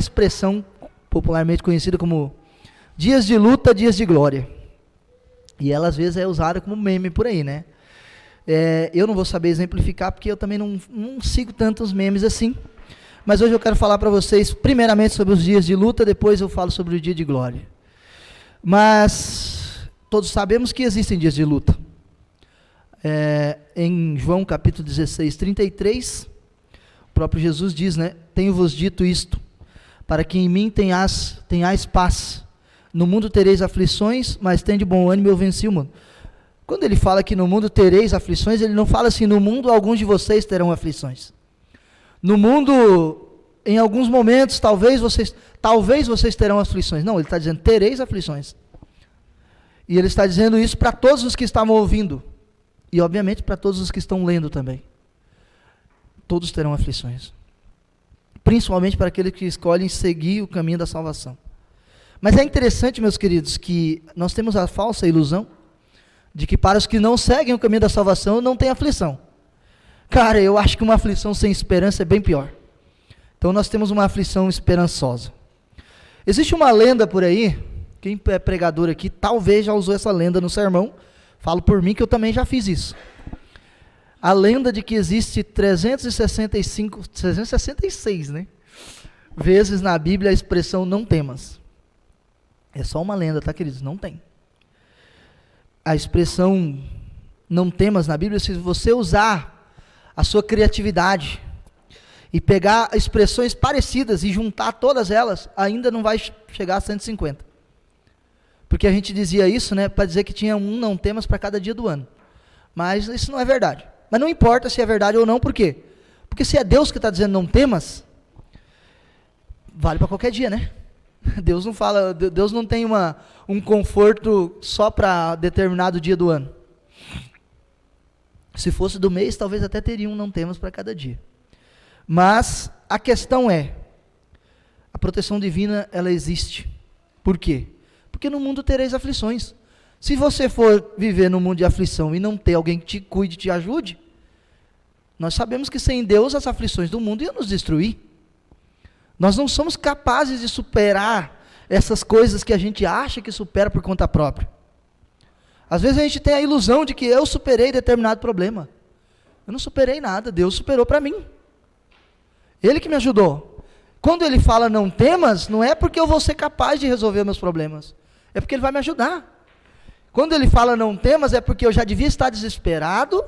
expressão popularmente conhecida como dias de luta, dias de glória. E ela às vezes é usada como meme por aí, né? Eu não vou saber exemplificar porque eu também não sigo tantos memes assim. Mas hoje eu quero falar para vocês primeiramente sobre os dias de luta, depois eu falo sobre o dia de glória. Mas todos sabemos que existem dias de luta. Em João capítulo 16, 33, o próprio Jesus diz, né? Tenho-vos dito isto, para que em mim tenhais paz. No mundo tereis aflições, mas tende bom ânimo, eu venci o mundo. Quando ele fala que no mundo tereis aflições, ele não fala assim, no mundo alguns de vocês terão aflições. No mundo, em alguns momentos, talvez vocês terão aflições. Não, ele está dizendo, tereis aflições. E ele está dizendo isso para todos os que estavam ouvindo. E, obviamente, para todos os que estão lendo também. Todos terão aflições. Principalmente para aqueles que escolhem seguir o caminho da salvação. Mas é interessante, meus queridos, que nós temos a falsa ilusão de que para os que não seguem o caminho da salvação, não tem aflição. Cara, eu acho que uma aflição sem esperança é bem pior. Então nós temos uma aflição esperançosa. Existe uma lenda por aí, quem é pregador aqui talvez já usou essa lenda no sermão, falo por mim que eu também já fiz isso. A lenda de que existe 366, né? Vezes na Bíblia a expressão não temas. É só uma lenda, tá, queridos? Não tem. A expressão não temas na Bíblia, se você usar a sua criatividade e pegar expressões parecidas e juntar todas elas, ainda não vai chegar a 150. Porque a gente dizia isso, né, para dizer que tinha um não temas para cada dia do ano. Mas isso não é verdade. Mas não importa se é verdade ou não, por quê? Porque se é Deus que está dizendo não temas, vale para qualquer dia, né? Deus não fala, Deus não tem um conforto só para determinado dia do ano. Se fosse do mês, talvez até teria um não temas para cada dia. Mas a questão é, a proteção divina, ela existe. Por quê? Porque no mundo tereis aflições. Se você for viver no mundo de aflição e não ter alguém que te cuide, te ajude, nós sabemos que sem Deus as aflições do mundo iam nos destruir. Nós não somos capazes de superar essas coisas que a gente acha que supera por conta própria. Às vezes a gente tem a ilusão de que eu superei determinado problema. Eu não superei nada, Deus superou para mim. Ele que me ajudou. Quando ele fala não temas, não é porque eu vou ser capaz de resolver meus problemas. É porque ele vai me ajudar. Quando ele fala não temas, é porque eu já devia estar desesperado.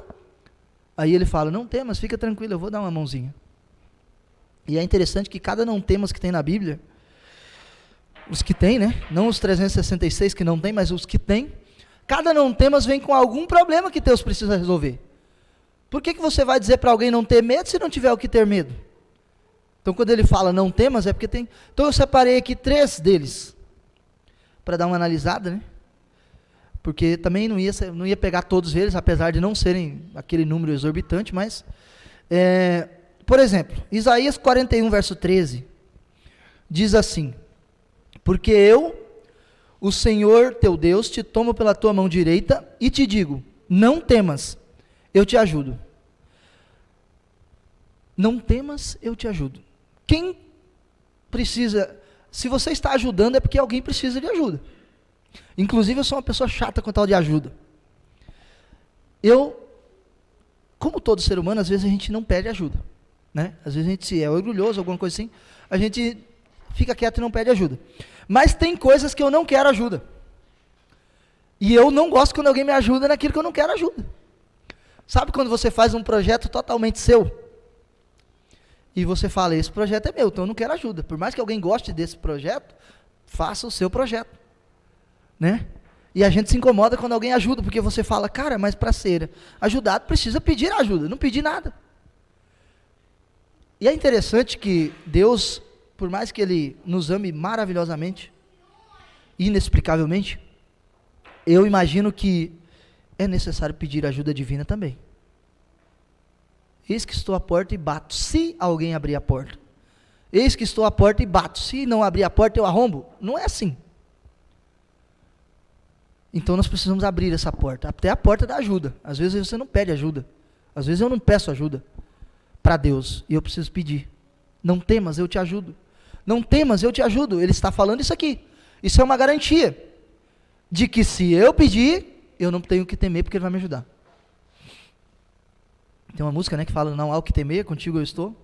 Aí ele fala, não temas, fica tranquilo, eu vou dar uma mãozinha. E é interessante que cada não temas que tem na Bíblia, os que tem, né? Não os 366 que não tem, mas os que tem, cada não temas vem com algum problema que Deus precisa resolver. Por que você vai dizer para alguém não ter medo se não tiver o que ter medo? Então quando ele fala não temas, é porque tem. Então eu separei aqui 3 deles, para dar uma analisada, né? Porque também não ia pegar todos eles, apesar de não serem aquele número exorbitante, mas, por exemplo, Isaías 41, verso 13, diz assim, porque eu, o Senhor teu Deus, te tomo pela tua mão direita e te digo, não temas, eu te ajudo. Não temas, eu te ajudo. Quem precisa, se você está ajudando é porque alguém precisa de ajuda. Inclusive eu sou uma pessoa chata com tal de ajuda. Como todo ser humano, às vezes a gente não pede ajuda, né? Às vezes a gente se é orgulhoso, alguma coisa assim, a gente fica quieto e não pede ajuda. Mas tem coisas que eu não quero ajuda. E eu não gosto quando alguém me ajuda naquilo que eu não quero ajuda. Sabe quando você faz um projeto totalmente seu? E você fala, esse projeto é meu, então eu não quero ajuda. Por mais que alguém goste desse projeto, faça o seu projeto. Né? E a gente se incomoda quando alguém ajuda, porque você fala, cara, mas para ser ajudado precisa pedir ajuda, não pedir nada. E é interessante que Deus, por mais que Ele nos ame maravilhosamente, inexplicavelmente, eu imagino que é necessário pedir ajuda divina também. Eis que estou à porta e bato, se alguém abrir a porta. Eis que estou à porta e bato, se não abrir a porta eu arrombo. Não é assim. Então nós precisamos abrir essa porta, até a porta da ajuda. Às vezes você não pede ajuda, às vezes eu não peço ajuda para Deus, e eu preciso pedir. Não temas, eu te ajudo. Não temas, eu te ajudo. Ele está falando isso aqui. Isso é uma garantia de que se eu pedir, eu não tenho que temer porque ele vai me ajudar. Tem uma música, né, que fala, não há o que temer, contigo eu estou.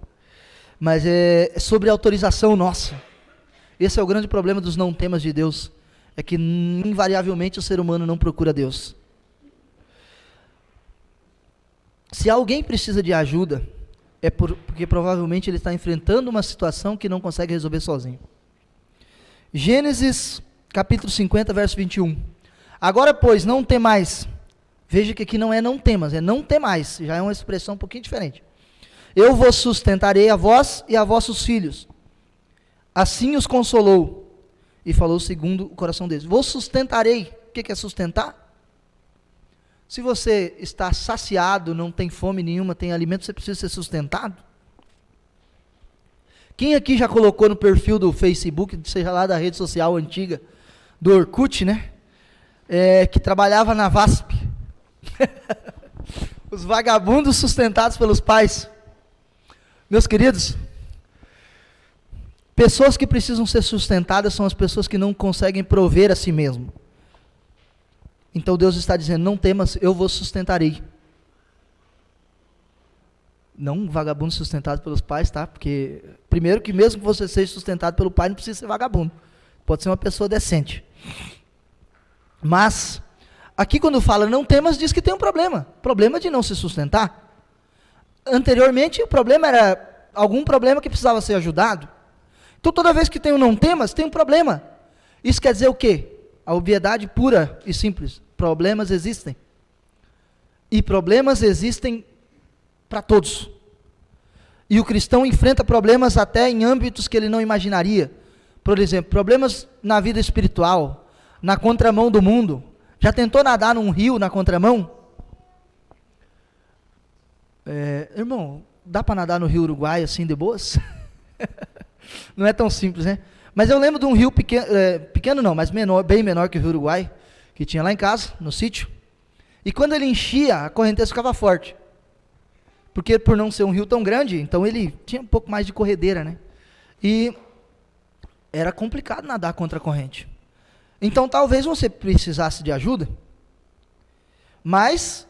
Mas é sobre autorização nossa. Esse é o grande problema dos não temas de Deus. É que invariavelmente o ser humano não procura Deus. Se alguém precisa de ajuda, é porque provavelmente ele está enfrentando uma situação que não consegue resolver sozinho. Gênesis capítulo 50, verso 21. Agora, pois, não temais. Veja que aqui não é não temas, é não temais. Já é uma expressão um pouquinho diferente. Eu vos sustentarei a vós e a vossos filhos. Assim os consolou. E falou segundo o coração deles. Vos sustentarei. O que é sustentar? Se você está saciado, não tem fome nenhuma, tem alimento, você precisa ser sustentado? Quem aqui já colocou no perfil do Facebook, seja lá da rede social antiga, do Orkut, né? Que trabalhava na VASP. Os vagabundos sustentados pelos pais. Meus queridos, pessoas que precisam ser sustentadas são as pessoas que não conseguem prover a si mesmo. Então Deus está dizendo, não temas, eu vos sustentarei. Não vagabundo sustentado pelos pais, tá? Porque, primeiro que mesmo que você seja sustentado pelo pai, não precisa ser vagabundo. Pode ser uma pessoa decente. Mas, aqui quando fala não temas, diz que tem um problema. Problema de não se sustentar. Anteriormente, o problema era algum problema que precisava ser ajudado. Então, toda vez que tem um não temas, tem um problema. Isso quer dizer o quê? A obviedade pura e simples. Problemas existem. E problemas existem para todos. E o cristão enfrenta problemas até em âmbitos que ele não imaginaria. Por exemplo, problemas na vida espiritual, na contramão do mundo. Já tentou nadar num rio na contramão? Irmão, dá para nadar no rio Uruguai assim de boas? Não é tão simples, né? Mas eu lembro de um rio pequeno, pequeno não, mas menor, bem menor que o rio Uruguai, que tinha lá em casa, no sítio. E quando ele enchia, a correnteza ficava forte. Porque por não ser um rio tão grande, então ele tinha um pouco mais de corredeira, né? E era complicado nadar contra a corrente. Então talvez você precisasse de ajuda, mas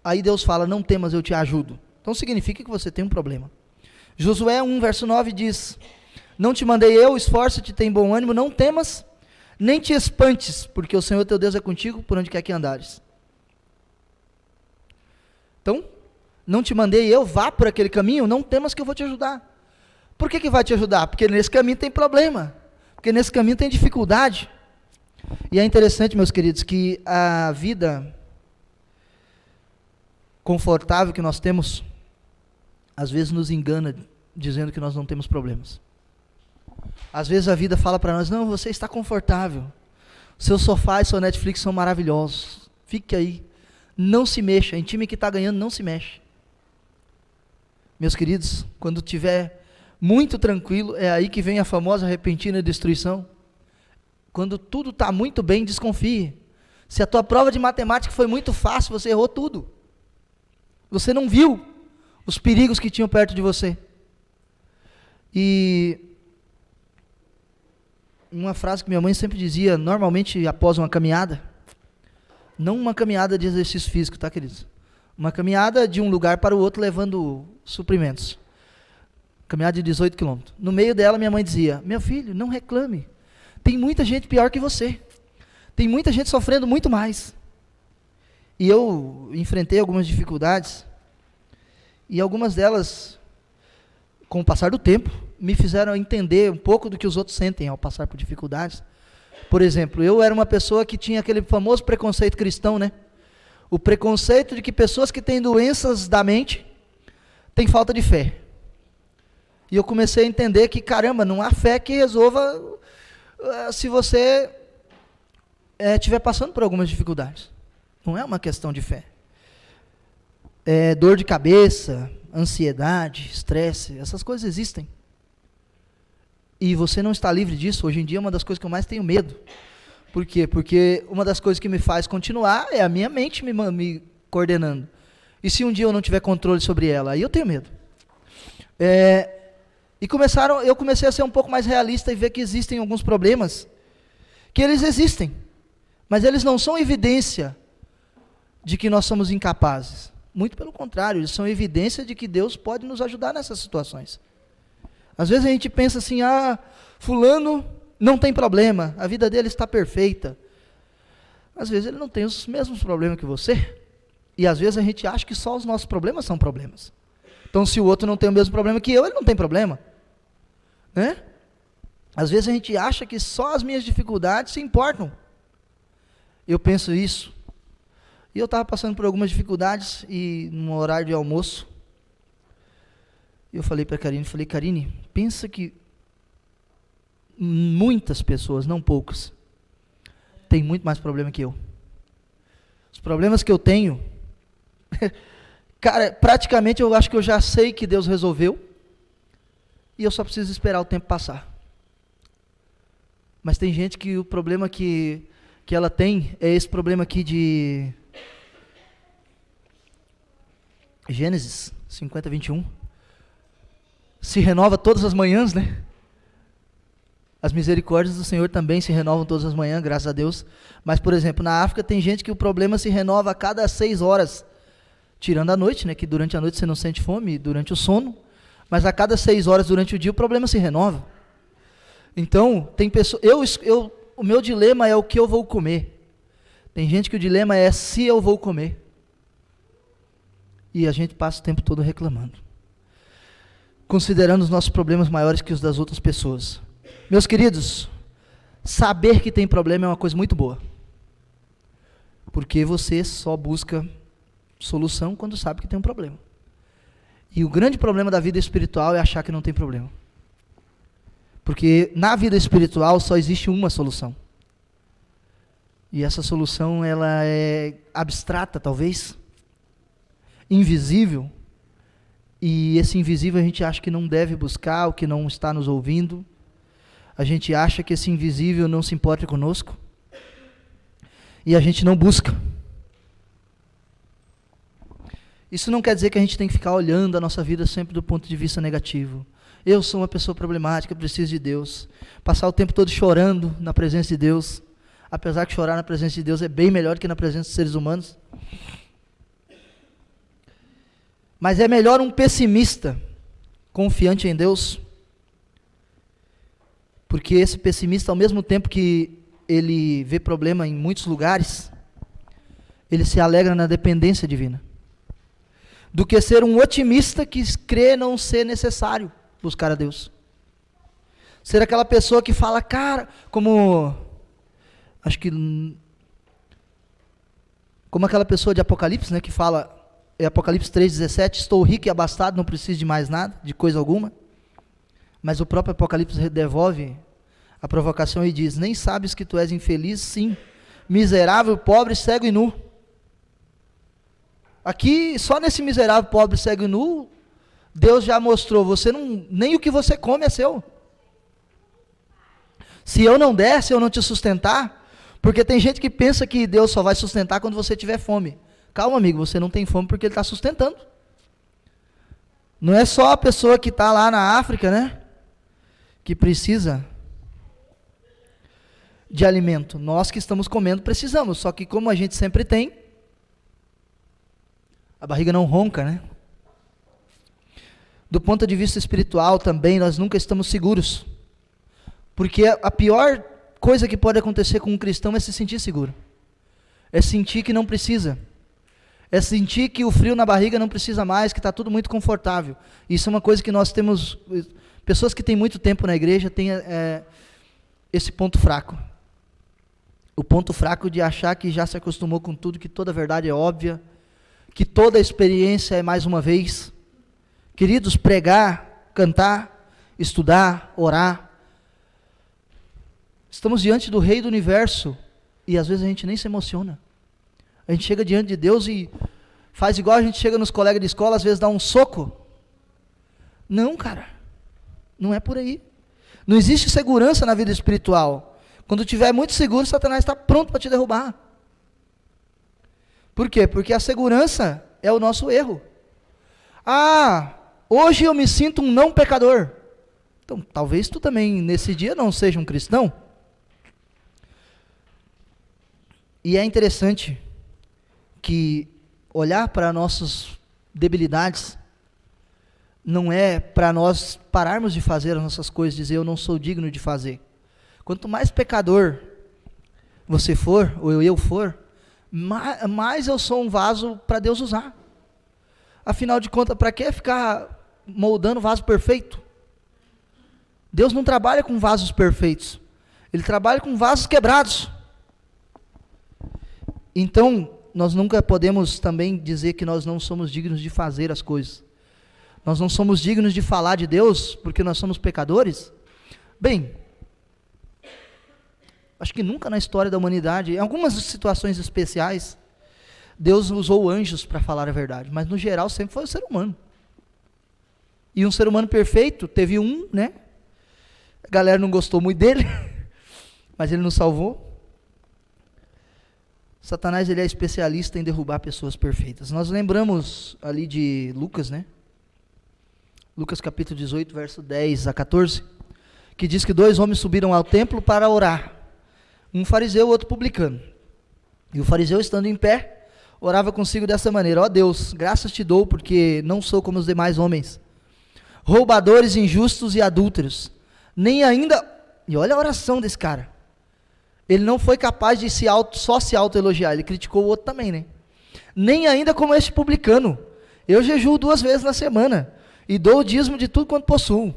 aí Deus fala, não temas, eu te ajudo. Então significa que você tem um problema. Josué 1, verso 9 diz, não te mandei eu, esforça-te, tem bom ânimo, não temas, nem te espantes, porque o Senhor teu Deus é contigo por onde quer que andares. Então, não te mandei eu, vá por aquele caminho, não temas que eu vou te ajudar. Por que vai te ajudar? Porque nesse caminho tem problema, porque nesse caminho tem dificuldade. E é interessante, meus queridos, que a vida confortável que nós temos, às vezes nos engana, dizendo que nós não temos problemas. Às vezes a vida fala para nós, não, você está confortável, seu sofá e sua Netflix são maravilhosos, fique aí, não se mexa, em time que está ganhando não se mexe. Meus queridos, quando estiver muito tranquilo, é aí que vem a famosa repentina destruição. Quando tudo está muito bem, desconfie. Se a tua prova de matemática foi muito fácil, você errou tudo. Você não viu os perigos que tinham perto de você. E uma frase que minha mãe sempre dizia, normalmente após uma caminhada, não uma caminhada de exercício físico, tá, queridos? Uma caminhada de um lugar para o outro levando suprimentos. Caminhada de 18 quilômetros. No meio dela, minha mãe dizia, meu filho, não reclame. Tem muita gente pior que você. Tem muita gente sofrendo muito mais. E eu enfrentei algumas dificuldades, e algumas delas, com o passar do tempo, me fizeram entender um pouco do que os outros sentem ao passar por dificuldades. Por exemplo, eu era uma pessoa que tinha aquele famoso preconceito cristão, né? O preconceito de que pessoas que têm doenças da mente têm falta de fé. E eu comecei a entender que, caramba, não há fé que resolva se você estiver passando por algumas dificuldades. Não é uma questão de fé. Dor de cabeça, ansiedade, estresse, essas coisas existem. E você não está livre disso. Hoje em dia é uma das coisas que eu mais tenho medo. Por quê? Porque uma das coisas que me faz continuar é a minha mente me coordenando. E se um dia eu não tiver controle sobre ela, aí eu tenho medo. E eu comecei a ser um pouco mais realista e ver que existem alguns problemas, que eles existem, mas eles não são evidência de que nós somos incapazes. Muito pelo contrário, eles são evidência de que Deus pode nos ajudar nessas situações. Às vezes a gente pensa assim, fulano não tem problema, a vida dele está perfeita. Às vezes ele não tem os mesmos problemas que você, e às vezes a gente acha que só os nossos problemas são problemas. Então se o outro não tem o mesmo problema que eu, ele não tem problema. Né? Às vezes a gente acha que só as minhas dificuldades se importam. Eu penso isso. E eu estava passando por algumas dificuldades, e no horário de almoço, eu falei para a Karine, pensa que muitas pessoas, não poucas, têm muito mais problema que eu. Os problemas que eu tenho, cara, praticamente eu acho que eu já sei que Deus resolveu, e eu só preciso esperar o tempo passar. Mas tem gente que o problema que ela tem é esse problema aqui de Gênesis 50, 21. Se renova todas as manhãs, né? As misericórdias do Senhor também se renovam todas as manhãs, graças a Deus. Mas, por exemplo, na África tem gente que o problema se renova a cada 6 horas. Tirando a noite, né? Que durante a noite você não sente fome, durante o sono. Mas a cada 6 horas durante o dia o problema se renova. Então, tem pessoas... o meu dilema é o que eu vou comer. Tem gente que o dilema é se eu vou comer. E a gente passa o tempo todo reclamando, considerando os nossos problemas maiores que os das outras pessoas. Meus queridos, saber que tem problema é uma coisa muito boa, porque você só busca solução quando sabe que tem um problema. E o grande problema da vida espiritual é achar que não tem problema, porque na vida espiritual só existe uma solução, e essa solução ela é abstrata, talvez, invisível, e esse invisível a gente acha que não deve buscar, o que não está nos ouvindo, a gente acha que esse invisível não se importa conosco, e a gente não busca. Isso não quer dizer que a gente tem que ficar olhando a nossa vida sempre do ponto de vista negativo. Eu sou uma pessoa problemática, preciso de Deus. Passar o tempo todo chorando na presença de Deus, apesar que chorar na presença de Deus é bem melhor que na presença dos seres humanos. Mas é melhor um pessimista confiante em Deus, porque esse pessimista, ao mesmo tempo que ele vê problema em muitos lugares, ele se alegra na dependência divina, do que ser um otimista que crê não ser necessário buscar a Deus. Ser aquela pessoa que fala, cara, como aquela pessoa de Apocalipse, né, que fala, é Apocalipse 3,17, estou rico e abastado, não preciso de mais nada, de coisa alguma. Mas o próprio Apocalipse devolve a provocação e diz, nem sabes que tu és infeliz? Sim, miserável, pobre, cego e nu. Aqui, só nesse miserável, pobre, cego e nu, Deus já mostrou, nem o que você come é seu. Se eu não der, se eu não te sustentar, porque tem gente que pensa que Deus só vai sustentar quando você tiver fome. Calma, amigo, você não tem fome porque Ele está sustentando. Não é só a pessoa que está lá na África, né, que precisa de alimento. Nós que estamos comendo precisamos, só que como a gente sempre tem, a barriga não ronca, né? Do ponto de vista espiritual também, nós nunca estamos seguros. Porque a pior coisa que pode acontecer com um cristão é se sentir seguro. É sentir que não precisa. É sentir que o frio na barriga não precisa mais, que está tudo muito confortável. Isso é uma coisa que nós temos, pessoas que têm muito tempo na igreja têm esse ponto fraco. O ponto fraco de achar que já se acostumou com tudo, que toda verdade é óbvia, que toda experiência é mais uma vez. Queridos, pregar, cantar, estudar, orar. Estamos diante do Rei do Universo e às vezes a gente nem se emociona. A gente chega diante de Deus e faz igual a gente chega nos colegas de escola, às vezes dá um soco. Não, cara, não é por aí. Não existe segurança na vida espiritual. Quando estiver muito seguro, Satanás está pronto para te derrubar. Por quê? Porque a segurança é o nosso erro. Hoje eu me sinto um não pecador. Então, talvez tu também, nesse dia, não seja um cristão. E é interessante que olhar para nossas debilidades não é para nós pararmos de fazer as nossas coisas, dizer eu não sou digno de fazer. Quanto mais pecador você for, ou eu for, mais eu sou um vaso para Deus usar. Afinal de contas, para que ficar moldando vaso perfeito? Deus não trabalha com vasos perfeitos, Ele trabalha com vasos quebrados. Então, nós nunca podemos também dizer que nós não somos dignos de fazer as coisas. Nós não somos dignos de falar de Deus porque nós somos pecadores? Bem, acho que nunca na história da humanidade, em algumas situações especiais, Deus usou anjos para falar a verdade, mas no geral sempre foi o ser humano. E um ser humano perfeito, teve um, né? A galera não gostou muito dele, mas ele nos salvou. Satanás, ele é especialista em derrubar pessoas perfeitas. Nós lembramos ali de Lucas, né? Lucas capítulo 18, verso 10 a 14, que diz que 2 homens subiram ao templo para orar, um fariseu e outro publicano. E o fariseu, estando em pé, orava consigo dessa maneira: ó Deus, graças te dou, porque não sou como os demais homens, roubadores, injustos e adúlteros, nem ainda, e olha a oração desse cara, ele não foi capaz de só se auto-elogiar, ele criticou o outro também, né? Nem ainda como este publicano, eu jejuo 2 vezes na semana, e dou o dízimo de tudo quanto possuo.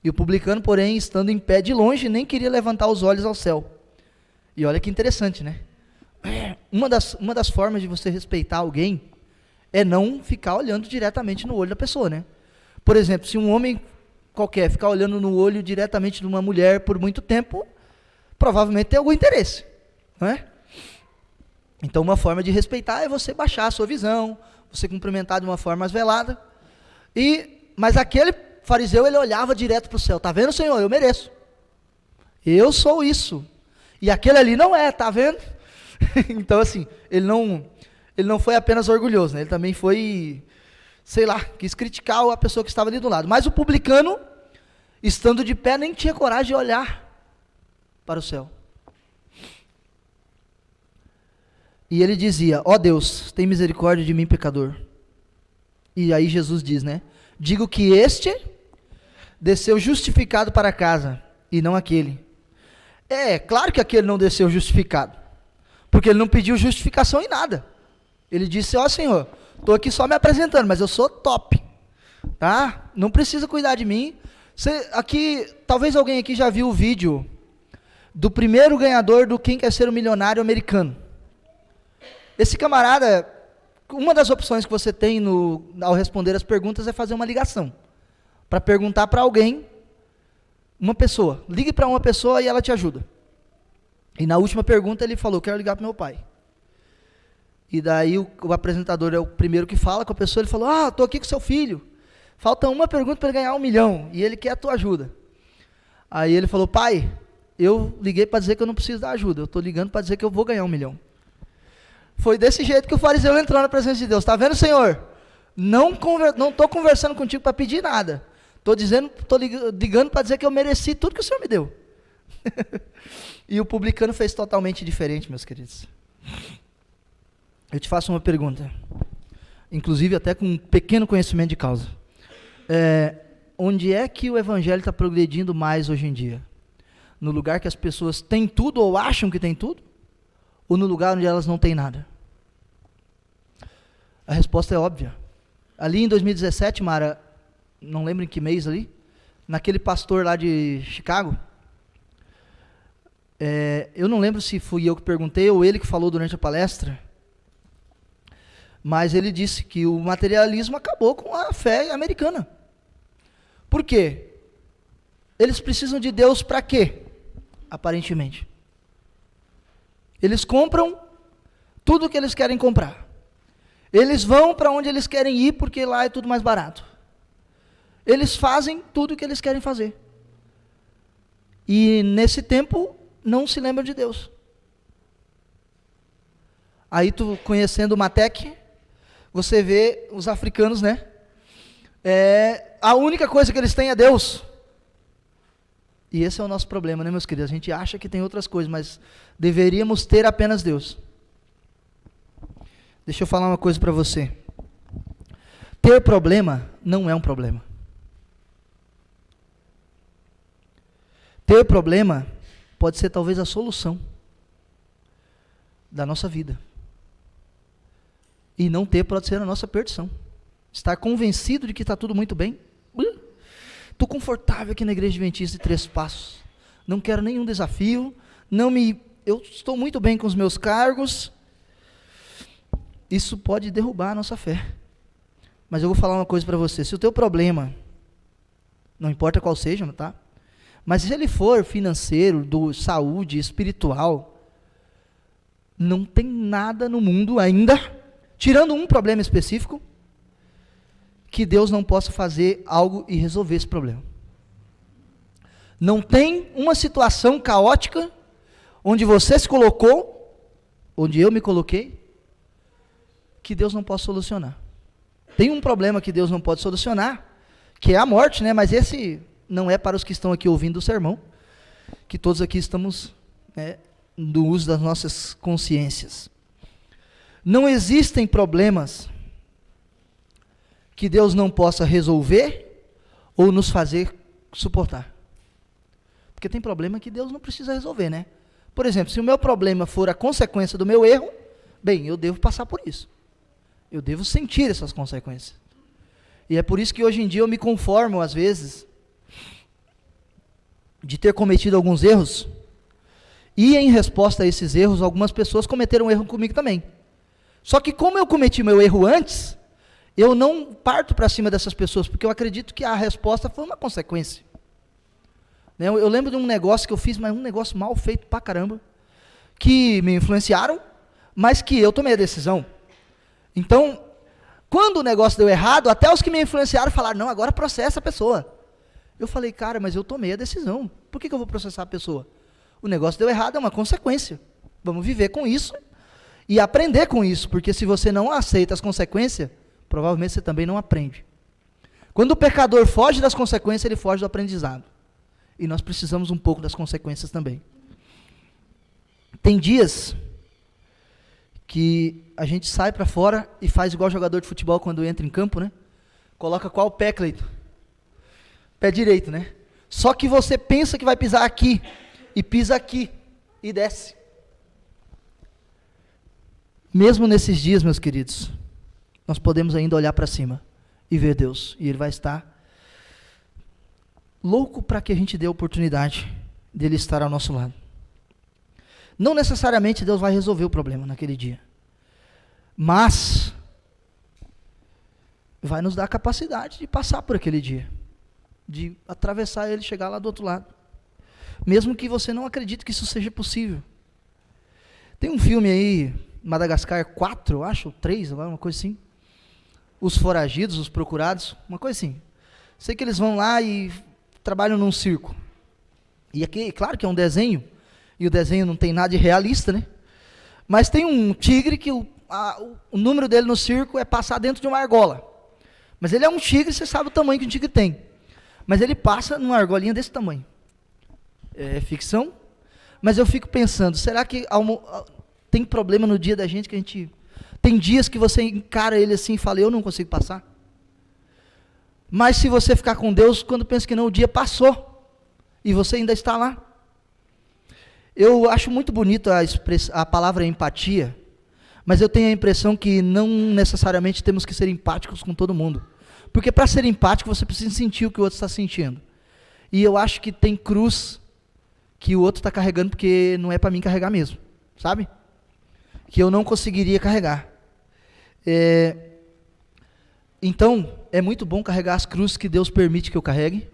E o publicano, porém, estando em pé de longe, nem queria levantar os olhos ao céu. E olha que interessante, né? Uma das formas de você respeitar alguém é não ficar olhando diretamente no olho da pessoa, né? Por exemplo, se um homem qualquer ficar olhando no olho diretamente de uma mulher por muito tempo, provavelmente tem algum interesse, não é? Então, uma forma de respeitar é você baixar a sua visão, você cumprimentar de uma forma mais velada. Mas aquele fariseu, ele olhava direto para o céu: tá vendo, Senhor, eu mereço, eu sou isso, e aquele ali não é, tá vendo? Então, assim, ele não foi apenas orgulhoso, né? Ele também foi, sei lá, quis criticar a pessoa que estava ali do lado. Mas o publicano, estando de pé, nem tinha coragem de olhar para o céu. E ele dizia: ó Deus, tem misericórdia de mim, pecador. E aí Jesus diz, né? Digo que este desceu justificado para casa, e não aquele. É claro que aquele não desceu justificado, porque ele não pediu justificação em nada. Ele disse: ó Senhor, estou aqui só me apresentando, mas eu sou top, tá? Não precisa cuidar de mim. Talvez alguém aqui já viu o vídeo do primeiro ganhador do Quem Quer Ser um Milionário americano. Esse camarada, uma das opções que você tem ao responder as perguntas é fazer uma ligação, para perguntar para alguém, uma pessoa. Ligue para uma pessoa e ela te ajuda. E na última pergunta ele falou: quero ligar para meu pai. E daí o apresentador é o primeiro que fala com a pessoa. Ele falou: estou aqui com seu filho, falta uma pergunta para ele ganhar 1 milhão, e ele quer a tua ajuda. Aí ele falou: pai, eu liguei para dizer que eu não preciso da ajuda, eu estou ligando para dizer que eu vou ganhar 1 milhão. Foi desse jeito que o fariseu entrou na presença de Deus. Está vendo, Senhor? Não estou conversando contigo para pedir nada. Estou ligando para dizer que eu mereci tudo que o Senhor me deu. E o publicano fez totalmente diferente, meus queridos. Eu te faço uma pergunta, inclusive até com um pequeno conhecimento de causa. Onde é que o evangelho está progredindo mais hoje em dia? No lugar que as pessoas têm tudo ou acham que têm tudo? Ou no lugar onde elas não têm nada? A resposta é óbvia. Ali em 2017, Mara, não lembro em que mês ali, naquele pastor lá de Chicago, eu não lembro se fui eu que perguntei ou ele que falou durante a palestra, mas ele disse que o materialismo acabou com a fé americana. Por quê? Eles precisam de Deus para quê? Aparentemente. Eles compram tudo o que eles querem comprar. Eles vão para onde eles querem ir porque lá é tudo mais barato. Eles fazem tudo o que eles querem fazer. E nesse tempo não se lembram de Deus. Aí tu, conhecendo o Matec, você vê os africanos, né? A única coisa que eles têm é Deus. E esse é o nosso problema, né, meus queridos? A gente acha que tem outras coisas, mas deveríamos ter apenas Deus. Deixa eu falar uma coisa para você. Ter problema não é um problema. Ter problema pode ser talvez a solução da nossa vida. E não ter pode ser a nossa perdição. Estar convencido de que está tudo muito bem. Estou confortável aqui na Igreja Adventista de Três Passos. Não quero nenhum desafio. Eu estou muito bem com os meus cargos. Isso pode derrubar a nossa fé. Mas eu vou falar uma coisa para você. Se o teu problema, não importa qual seja, tá? Mas se ele for financeiro, saúde, espiritual, não tem nada no mundo ainda, tirando um problema específico, que Deus não possa fazer algo e resolver esse problema. Não tem uma situação caótica, onde você se colocou, onde eu me coloquei, que Deus não possa solucionar. Tem um problema que Deus não pode solucionar, que é a morte, né? Mas esse não é para os que estão aqui ouvindo o sermão, que todos aqui estamos no uso das nossas consciências. Não existem problemas que Deus não possa resolver ou nos fazer suportar. Porque tem problema que Deus não precisa resolver, né? Por exemplo, se o meu problema for a consequência do meu erro, bem, eu devo passar por isso. Eu devo sentir essas consequências. E é por isso que hoje em dia eu me conformo, às vezes, de ter cometido alguns erros, e em resposta a esses erros, algumas pessoas cometeram erro comigo também. Só que como eu cometi meu erro antes, eu não parto para cima dessas pessoas, porque eu acredito que a resposta foi uma consequência. Eu lembro de um negócio que eu fiz, mas um negócio mal feito pra caramba, que me influenciaram, mas que eu tomei a decisão. Então, quando o negócio deu errado, até os que me influenciaram falaram, não, agora processa a pessoa. Eu falei, cara, mas eu tomei a decisão, por que eu vou processar a pessoa? O negócio deu errado, é uma consequência. Vamos viver com isso e aprender com isso, porque se você não aceita as consequências, provavelmente você também não aprende. Quando o pecador foge das consequências, ele foge do aprendizado. E nós precisamos um pouco das consequências também. Tem dias que a gente sai para fora e faz igual jogador de futebol quando entra em campo, né? Coloca qual pé, Cleito? Pé direito, né? Só que você pensa que vai pisar aqui, e pisa aqui, e desce. Mesmo nesses dias, meus queridos, nós podemos ainda olhar para cima e ver Deus, e Ele vai estar louco para que a gente dê a oportunidade dele estar ao nosso lado. Não necessariamente Deus vai resolver o problema naquele dia, mas vai nos dar a capacidade de passar por aquele dia, de atravessar ele e chegar lá do outro lado, mesmo que você não acredite que isso seja possível. Tem um filme aí, Madagascar 4, eu acho, 3, uma coisa assim, Os Foragidos, Os Procurados, uma coisa assim. Sei que eles vão lá e trabalham num circo, e aqui, claro que é um desenho, e o desenho não tem nada de realista, né? Mas tem um tigre que o número dele no circo é passar dentro de uma argola. Mas ele é um tigre, você sabe o tamanho que um tigre tem. Mas ele passa numa argolinha desse tamanho. É ficção, mas eu fico pensando, será que tem problema no dia da gente que a gente... Tem dias que você encara ele assim e fala, eu não consigo passar. Mas se você ficar com Deus, quando pensa que não, o dia passou, e você ainda está lá. Eu acho muito bonito a palavra empatia, mas eu tenho a impressão que não necessariamente temos que ser empáticos com todo mundo. Porque para ser empático, você precisa sentir o que o outro está sentindo. E eu acho que tem cruz que o outro está carregando, porque não é para mim carregar mesmo, sabe? Que eu não conseguiria carregar. Então, é muito bom carregar as cruzes que Deus permite que eu carregue,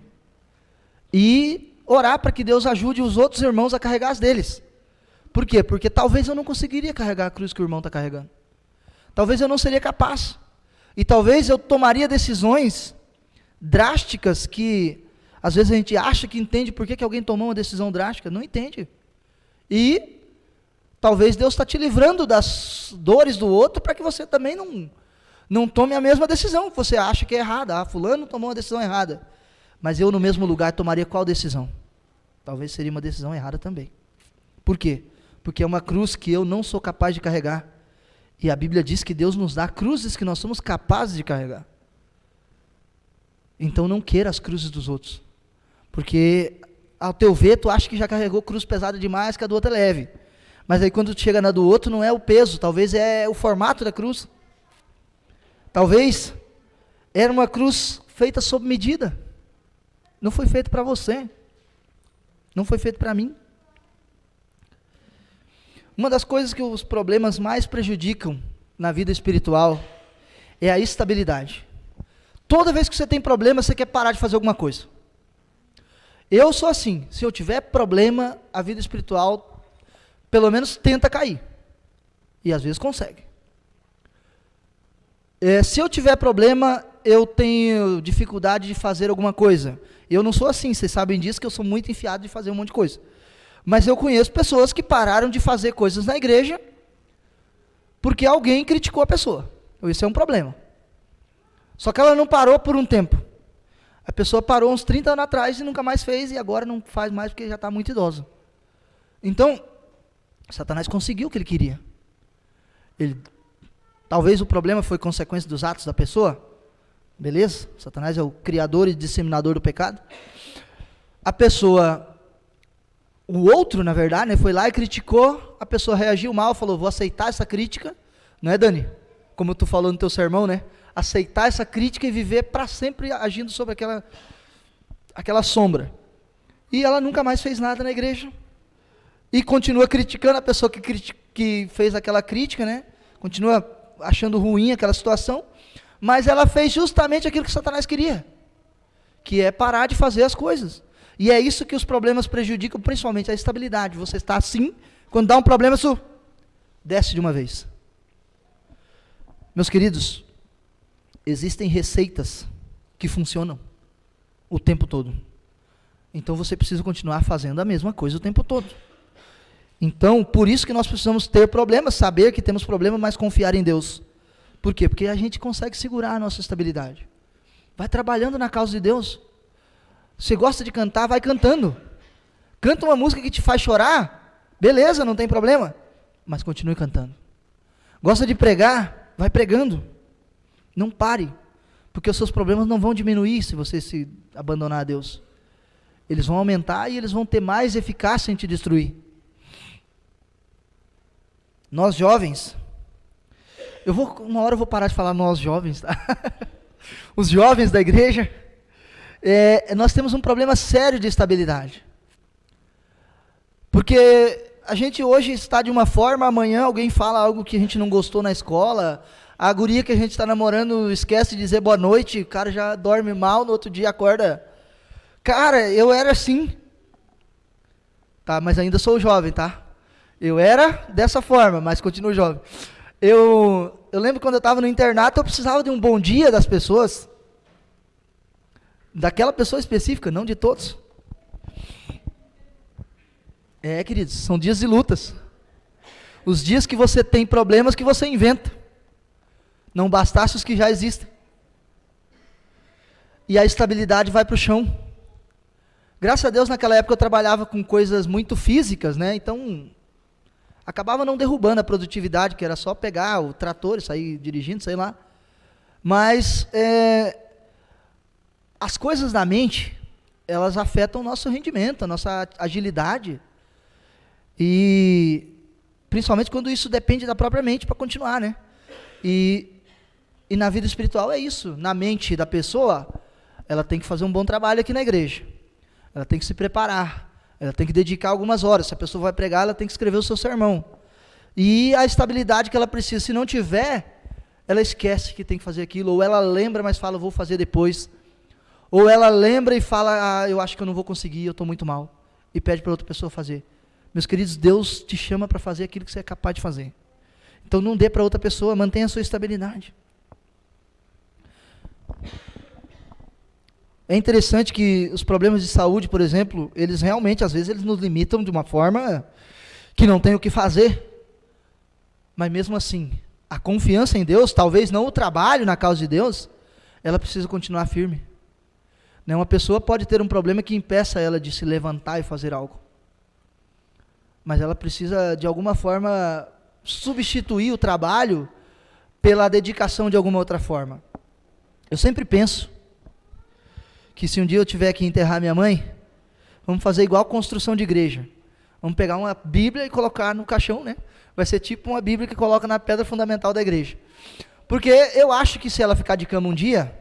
e orar para que Deus ajude os outros irmãos a carregar as deles. Por quê? Porque talvez eu não conseguiria carregar a cruz que o irmão está carregando. Talvez eu não seria capaz. E talvez eu tomaria decisões drásticas que, às vezes a gente acha que entende por que alguém tomou uma decisão drástica. Não entende. E talvez Deus está te livrando das dores do outro para que você também Não tome a mesma decisão, você acha que é errada. Fulano tomou uma decisão errada. Mas eu no mesmo lugar tomaria qual decisão? Talvez seria uma decisão errada também. Por quê? Porque é uma cruz que eu não sou capaz de carregar. E a Bíblia diz que Deus nos dá cruzes que nós somos capazes de carregar. Então não queira as cruzes dos outros. Porque ao teu ver, tu acha que já carregou cruz pesada demais, que a do outro é leve. Mas aí quando tu chega na do outro, não é o peso, talvez é o formato da cruz. Talvez era uma cruz feita sob medida. Não foi feito para você. Não foi feito para mim. Uma das coisas que os problemas mais prejudicam na vida espiritual é a estabilidade. Toda vez que você tem problema, você quer parar de fazer alguma coisa. Eu sou assim, se eu tiver problema, a vida espiritual, pelo menos tenta cair. E às vezes consegue. Se eu tiver problema, eu tenho dificuldade de fazer alguma coisa. Eu não sou assim, vocês sabem disso, que eu sou muito enfiado de fazer um monte de coisa. Mas eu conheço pessoas que pararam de fazer coisas na igreja porque alguém criticou a pessoa. Isso é um problema. Só que ela não parou por um tempo. A pessoa parou uns 30 anos atrás e nunca mais fez, e agora não faz mais porque já está muito idosa. Então, Satanás conseguiu o que ele queria. Talvez o problema foi consequência dos atos da pessoa. Beleza? Satanás é o criador e disseminador do pecado. A pessoa, o outro, na verdade, né, foi lá e criticou, a pessoa reagiu mal, falou, vou aceitar essa crítica. Não é, Dani? Como tu falou no teu sermão, né? Aceitar essa crítica e viver para sempre agindo sobre aquela sombra. E ela nunca mais fez nada na igreja. E continua criticando a pessoa que fez aquela crítica, né? Continua achando ruim aquela situação. Mas ela fez justamente aquilo que Satanás queria. Que é parar de fazer as coisas. E é isso que os problemas prejudicam, principalmente a estabilidade. Você está assim, quando dá um problema, isso desce de uma vez. Meus queridos, existem receitas que funcionam o tempo todo. Então você precisa continuar fazendo a mesma coisa o tempo todo. Então, por isso que nós precisamos ter problemas, saber que temos problemas, mas confiar em Deus. Por quê? Porque a gente consegue segurar a nossa estabilidade. Vai trabalhando na causa de Deus. Você gosta de cantar, vai cantando. Canta uma música que te faz chorar, beleza, não tem problema, mas continue cantando. Gosta de pregar, vai pregando. Não pare, porque os seus problemas não vão diminuir se você se abandonar a Deus. Eles vão aumentar e eles vão ter mais eficácia em te destruir. Nós jovens, uma hora eu vou parar de falar nós jovens, tá? Os jovens da igreja, nós temos um problema sério de estabilidade. Porque a gente hoje está de uma forma, amanhã alguém fala algo que a gente não gostou na escola, a guria que a gente está namorando esquece de dizer boa noite, o cara já dorme mal, no outro dia acorda. Cara, eu era assim. Tá, mas ainda sou jovem, tá? Eu era dessa forma, mas continuo jovem. Eu lembro quando eu estava no internato, eu precisava de um bom dia das pessoas. Daquela pessoa específica, não de todos. Queridos, são dias de lutas. Os dias que você tem problemas que você inventa. Não bastasse os que já existem. E a estabilidade vai para o chão. Graças a Deus, naquela época eu trabalhava com coisas muito físicas, né? Então, acabava não derrubando a produtividade, que era só pegar o trator e sair dirigindo, sei lá. Mas, as coisas da mente, elas afetam o nosso rendimento, a nossa agilidade. E, principalmente quando isso depende da própria mente para continuar, né? E na vida espiritual é isso. Na mente da pessoa, ela tem que fazer um bom trabalho aqui na igreja. Ela tem que se preparar. Ela tem que dedicar algumas horas. Se a pessoa vai pregar, ela tem que escrever o seu sermão. E a estabilidade que ela precisa. Se não tiver, ela esquece que tem que fazer aquilo. Ou ela lembra, mas fala, vou fazer depois. Ou ela lembra e fala, eu acho que eu não vou conseguir, eu estou muito mal. E pede para outra pessoa fazer. Meus queridos, Deus te chama para fazer aquilo que você é capaz de fazer. Então não dê para outra pessoa, mantenha a sua estabilidade. É interessante que os problemas de saúde, por exemplo, eles realmente, às vezes, eles nos limitam de uma forma que não tem o que fazer. Mas mesmo assim, a confiança em Deus, talvez não o trabalho na causa de Deus, ela precisa continuar firme. Né? Uma pessoa pode ter um problema que impeça ela de se levantar e fazer algo. Mas ela precisa, de alguma forma, substituir o trabalho pela dedicação de alguma outra forma. Eu sempre penso que se um dia eu tiver que enterrar minha mãe, vamos fazer igual construção de igreja. Vamos pegar uma Bíblia e colocar no caixão, né? Vai ser tipo uma Bíblia que coloca na pedra fundamental da igreja. Porque eu acho que se ela ficar de cama um dia,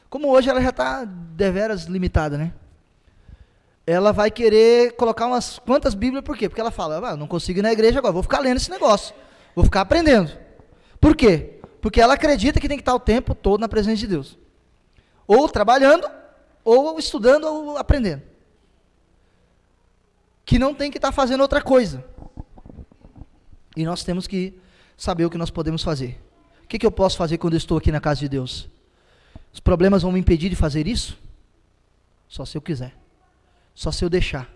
como hoje ela já está deveras limitada, né? Ela vai querer colocar umas quantas Bíblias, por quê? Porque ela fala, não consigo ir na igreja agora, vou ficar lendo esse negócio, vou ficar aprendendo. Por quê? Porque ela acredita que tem que estar o tempo todo na presença de Deus. Ou trabalhando, ou estudando, ou aprendendo. Que não tem que estar fazendo outra coisa. E nós temos que saber o que nós podemos fazer. O que eu posso fazer quando eu estou aqui na casa de Deus? Os problemas vão me impedir de fazer isso? Só se eu quiser. Só se eu deixar.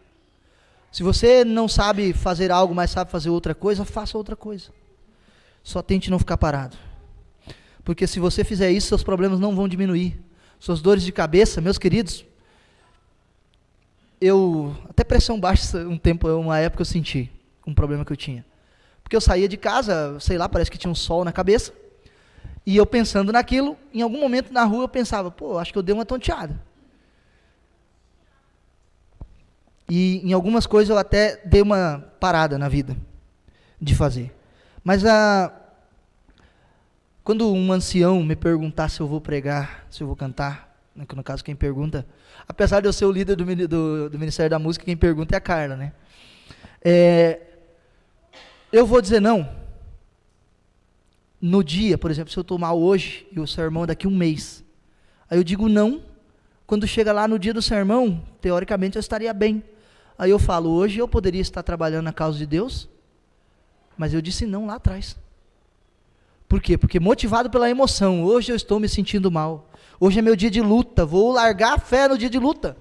Se você não sabe fazer algo, mas sabe fazer outra coisa, faça outra coisa. Só tente não ficar parado. Porque se você fizer isso, seus problemas não vão diminuir. Suas dores de cabeça, meus queridos, até pressão baixa uma época eu senti, um problema que eu tinha. Porque eu saía de casa, sei lá, parece que tinha um sol na cabeça, e eu pensando naquilo, em algum momento na rua eu pensava, acho que eu dei uma tonteada. E em algumas coisas eu até dei uma parada na vida de fazer. Mas quando um ancião me perguntar se eu vou pregar, se eu vou cantar, no caso quem pergunta, apesar de eu ser o líder do Ministério da Música, quem pergunta é a Carla, né? Eu vou dizer não. No dia, por exemplo, se eu estou mal hoje, e o sermão é daqui a um mês, aí eu digo não, quando chega lá no dia do sermão, teoricamente eu estaria bem. Aí eu falo, hoje eu poderia estar trabalhando na causa de Deus, mas eu disse não lá atrás. Por quê? Porque motivado pela emoção, hoje eu estou me sentindo mal, hoje é meu dia de luta, vou largar a fé no dia de luta,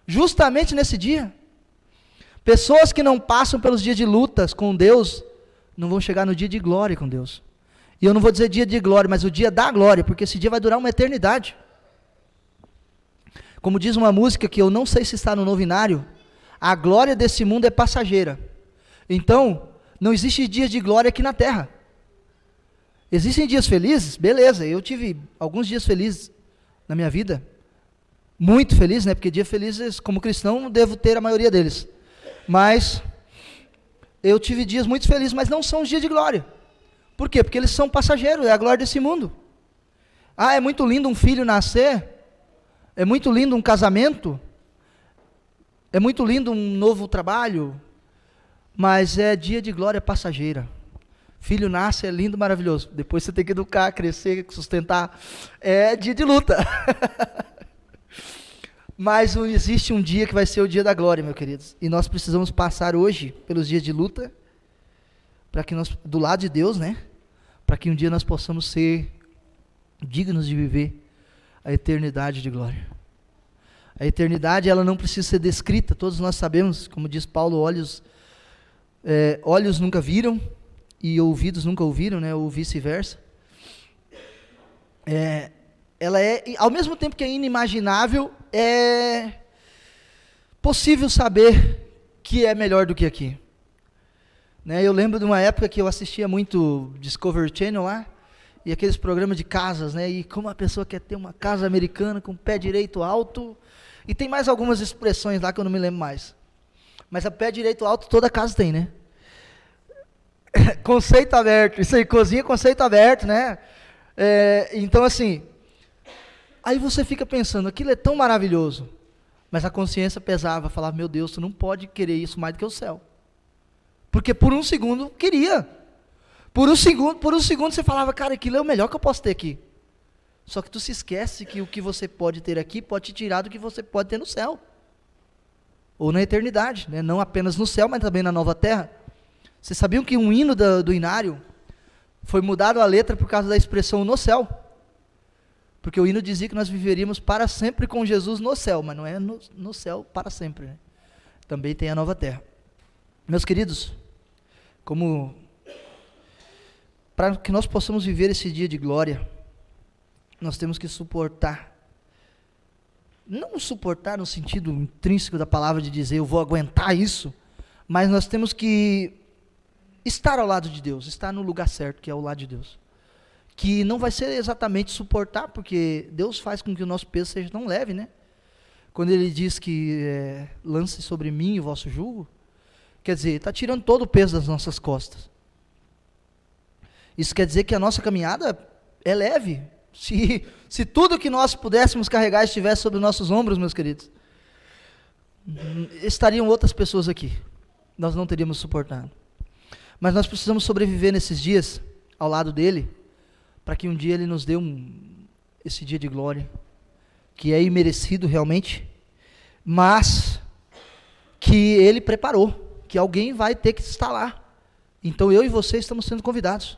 justamente nesse dia. Pessoas que não passam pelos dias de lutas com Deus, não vão chegar no dia de glória com Deus. E eu não vou dizer dia de glória, mas o dia da glória, porque esse dia vai durar uma eternidade. Como diz uma música que eu não sei se está no novinário, a glória desse mundo é passageira. Então, não existe dias de glória aqui na terra. Existem dias felizes? Beleza, eu tive alguns dias felizes na minha vida. Muito felizes, né? Porque dias felizes, como cristão, devo ter a maioria deles. Mas, eu tive dias muito felizes, mas não são os dias de glória. Por quê? Porque eles são passageiros, é a glória desse mundo. É muito lindo um filho nascer, é muito lindo um casamento, é muito lindo um novo trabalho, mas é dia de glória passageira. Filho nasce, é lindo, maravilhoso. Depois você tem que educar, crescer, sustentar. É dia de luta. Mas existe um dia que vai ser o dia da glória, meus queridos. E nós precisamos passar hoje pelos dias de luta, para que nós, do lado de Deus, né? Para que um dia nós possamos ser dignos de viver a eternidade de glória. A eternidade, ela não precisa ser descrita, todos nós sabemos, como diz Paulo, olhos nunca viram e ouvidos nunca ouviram, né? Ou vice-versa. Ela ao mesmo tempo que é inimaginável, é possível saber que é melhor do que aqui. Né? Eu lembro de uma época que eu assistia muito Discovery Channel lá, e aqueles programas de casas, né? E como a pessoa quer ter uma casa americana com o pé direito alto, e tem mais algumas expressões lá que eu não me lembro mais. Mas a pé direito alto toda casa tem, né? Conceito aberto, isso aí, cozinha conceito aberto, né? Então assim, aí você fica pensando, aquilo é tão maravilhoso, mas a consciência pesava, falava, meu Deus, tu não pode querer isso mais do que o céu. Porque por um segundo queria. Por um segundo você falava, cara, aquilo é o melhor que eu posso ter aqui. Só que tu se esquece que o que você pode ter aqui pode te tirar do que você pode ter no céu. Ou na eternidade, né? Não apenas no céu, mas também na nova terra. Vocês sabiam que um hino do Inário foi mudado a letra por causa da expressão no céu? Porque o hino dizia que nós viveríamos para sempre com Jesus no céu, mas não é no céu para sempre, né? Também tem a nova terra. Meus queridos, como para que nós possamos viver esse dia de glória, nós temos que suportar. Não suportar no sentido intrínseco da palavra de dizer eu vou aguentar isso, mas nós temos que estar ao lado de Deus, estar no lugar certo, que é ao lado de Deus. Que não vai ser exatamente suportar, porque Deus faz com que o nosso peso seja tão leve, né? Quando Ele diz que lance sobre mim o vosso jugo, quer dizer, está tirando todo o peso das nossas costas. Isso quer dizer que a nossa caminhada é leve. Se tudo que nós pudéssemos carregar estivesse sobre os nossos ombros, meus queridos, estariam outras pessoas aqui. Nós não teríamos suportado. Mas nós precisamos sobreviver nesses dias, ao lado dEle, para que um dia Ele nos dê esse dia de glória, que é imerecido realmente, mas que Ele preparou, que alguém vai ter que estar lá. Então eu e você estamos sendo convidados.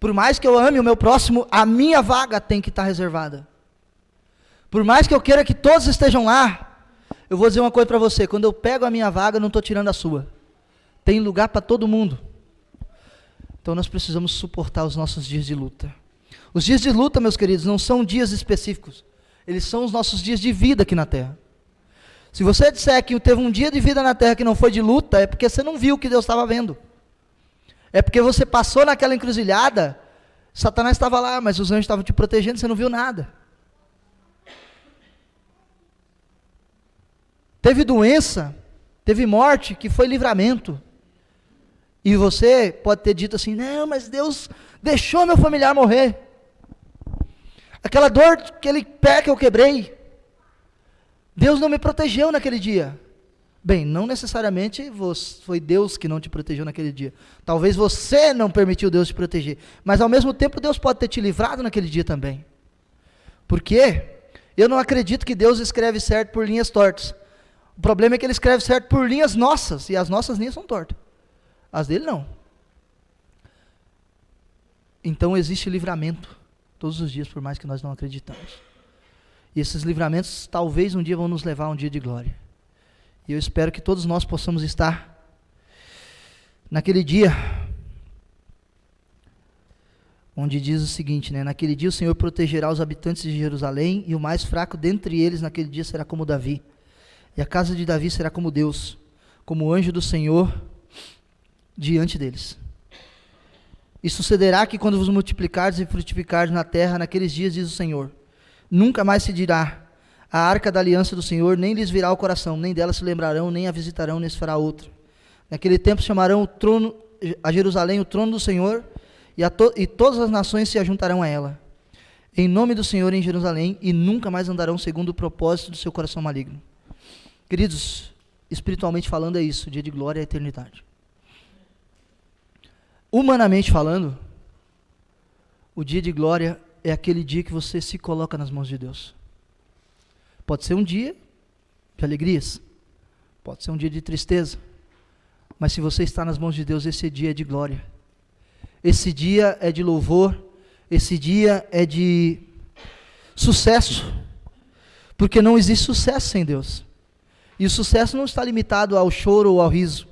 Por mais que eu ame o meu próximo, a minha vaga tem que estar reservada. Por mais que eu queira que todos estejam lá, eu vou dizer uma coisa para você, quando eu pego a minha vaga, eu não estou tirando a sua. Tem lugar para todo mundo. Então nós precisamos suportar os nossos dias de luta. Os dias de luta, meus queridos, não são dias específicos. Eles são os nossos dias de vida aqui na terra. Se você disser que teve um dia de vida na terra que não foi de luta, é porque você não viu o que Deus estava vendo. É porque você passou naquela encruzilhada, Satanás estava lá, mas os anjos estavam te protegendo, você não viu nada. Teve doença, teve morte, que foi livramento. E você pode ter dito assim, não, mas Deus deixou meu familiar morrer. Aquela dor, aquele pé que eu quebrei, Deus não me protegeu naquele dia. Bem, não necessariamente foi Deus que não te protegeu naquele dia. Talvez você não permitiu Deus te proteger. Mas ao mesmo tempo Deus pode ter te livrado naquele dia também. Por quê? Eu não acredito que Deus escreve certo por linhas tortas. O problema é que Ele escreve certo por linhas nossas. E as nossas linhas são tortas. As dele não. Então existe livramento todos os dias, por mais que nós não acreditamos. E esses livramentos talvez um dia vão nos levar a um dia de glória. E eu espero que todos nós possamos estar naquele dia, onde diz o seguinte, né? Naquele dia o Senhor protegerá os habitantes de Jerusalém, e o mais fraco dentre eles naquele dia será como Davi. E a casa de Davi será como Deus, como o anjo do Senhor diante deles. E sucederá que quando vos multiplicardes e frutificardes na terra, naqueles dias, diz o Senhor, nunca mais se dirá, a arca da aliança do Senhor, nem lhes virá o coração, nem dela se lembrarão, nem a visitarão, nem se fará outra. Naquele tempo chamarão o trono, a Jerusalém o trono do Senhor, e todas as nações se ajuntarão a ela, em nome do Senhor em Jerusalém, e nunca mais andarão segundo o propósito do seu coração maligno. Queridos, espiritualmente falando é isso, dia de glória e eternidade. Humanamente falando, o dia de glória é aquele dia que você se coloca nas mãos de Deus. Pode ser um dia de alegrias, pode ser um dia de tristeza, mas se você está nas mãos de Deus, esse dia é de glória. Esse dia é de louvor, esse dia é de sucesso, porque não existe sucesso sem Deus. E o sucesso não está limitado ao choro ou ao riso,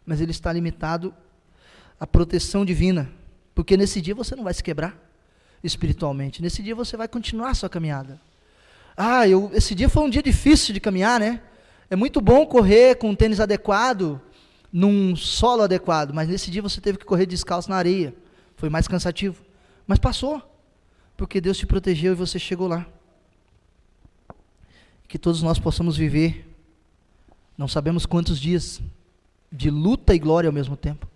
mas ele está limitado à proteção divina, porque nesse dia você não vai se quebrar espiritualmente, nesse dia você vai continuar a sua caminhada. Esse dia foi um dia difícil de caminhar, né? É muito bom correr com um tênis adequado, num solo adequado, mas nesse dia você teve que correr descalço na areia, foi mais cansativo, mas passou, porque Deus te protegeu e você chegou lá. Que todos nós possamos viver, não sabemos quantos dias, de luta e glória ao mesmo tempo.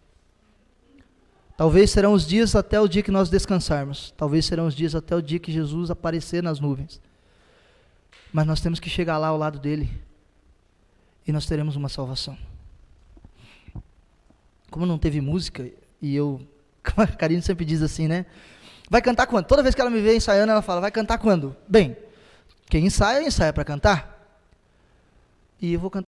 Talvez serão os dias até o dia que nós descansarmos, talvez serão os dias até o dia que Jesus aparecer nas nuvens, mas nós temos que chegar lá ao lado dele, e nós teremos uma salvação. Como não teve música, a Karine sempre diz assim, né? Vai cantar quando? Toda vez que ela me vê ensaiando, ela fala, vai cantar quando? Bem, quem ensaia para cantar. E eu vou cantar.